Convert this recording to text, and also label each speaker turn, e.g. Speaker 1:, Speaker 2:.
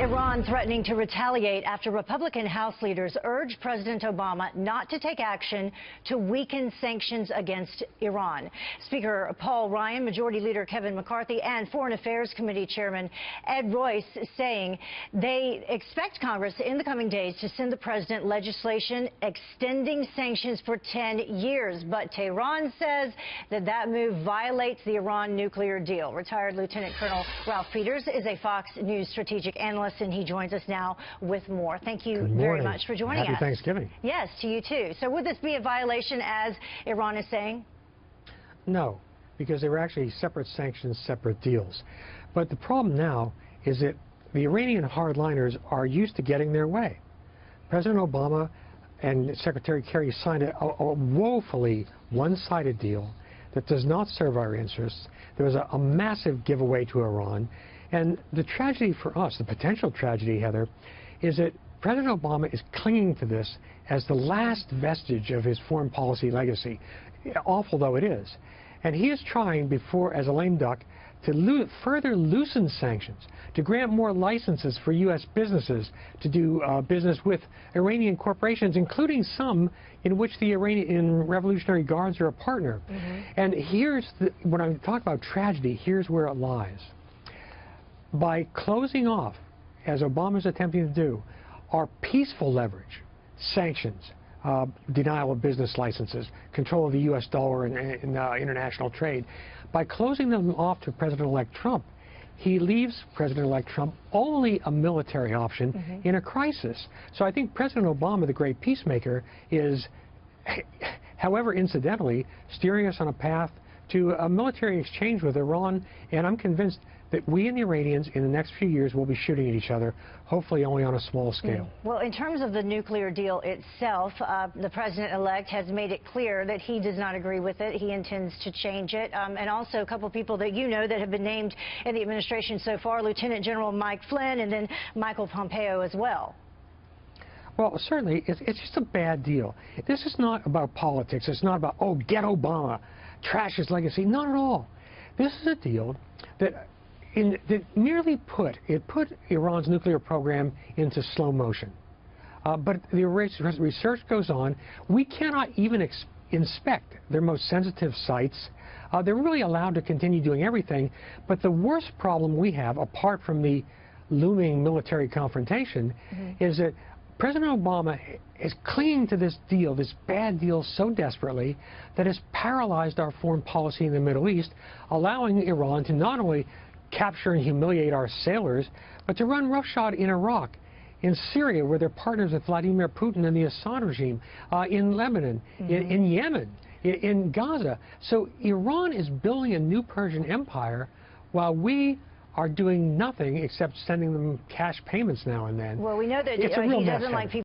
Speaker 1: Iran threatening to retaliate after Republican House leaders urged President Obama not to take action to weaken sanctions against Iran. Speaker Paul Ryan, Majority Leader Kevin McCarthy, and Foreign Affairs Committee Chairman Ed Royce saying they expect Congress in the coming days to send the president legislation extending sanctions for 10 years. But Tehran says that move violates the Iran nuclear deal. Retired Lieutenant Colonel Ralph Peters is a Fox News strategic analyst, and he joins us now with more. Thank you very much for joining us.
Speaker 2: Happy Thanksgiving.
Speaker 1: Yes, to you too. So would this be a violation, as Iran is saying?
Speaker 2: No, because they were actually separate sanctions, separate deals. But the problem now is that the Iranian hardliners are used to getting their way. President Obama and Secretary Kerry signed a woefully one-sided deal that does not serve our interests. There was a massive giveaway to Iran. And the tragedy for us, the potential tragedy, Heather, is that President Obama is clinging to this as the last vestige of his foreign policy legacy, awful though it is. And he is trying, as a lame duck, to further loosen sanctions, to grant more licenses for U.S. businesses to do business with Iranian corporations, including some in which the Iranian Revolutionary Guards are a partner. And when I talk about tragedy, here's where it lies. By closing off, as Obama is attempting to do, our peaceful leverage, sanctions, denial of business licenses, control of the U.S. dollar in international trade, by closing them off to President-elect Trump, he leaves President-elect Trump only a military option in a crisis. So I think President Obama, the great peacemaker, is, however incidentally, steering us on a path to a military exchange with Iran, and I'm convinced that we and the Iranians in the next few years will be shooting at each other, hopefully only on a small scale.
Speaker 1: Well, in terms of the nuclear deal itself, the president-elect has made it clear that he does not agree with it. He intends to change it. And also a couple people that you know that have been named in the administration so far, Lieutenant General Mike Flynn and then Michael Pompeo as well.
Speaker 2: Well, certainly, it's just a bad deal. This is not about politics. It's not about, oh, get Obama, trash his legacy. Not at all. This is a deal that merely put Iran's nuclear program into slow motion. But the research goes on. We cannot even inspect their most sensitive sites. They're really allowed to continue doing everything. But the worst problem we have, apart from the looming military confrontation, is that President Obama is clinging to this deal, this bad deal, so desperately that has paralyzed our foreign policy in the Middle East, allowing Iran to not only capture and humiliate our sailors, but to run roughshod in Iraq, in Syria, where they're partners with Vladimir Putin and the Assad regime, in Lebanon, in Yemen, in Gaza. So Iran is building a new Persian empire while we are doing nothing except sending them cash payments now and then.
Speaker 1: Well, we know that
Speaker 2: it's a real
Speaker 1: he
Speaker 2: mess,
Speaker 1: doesn't like people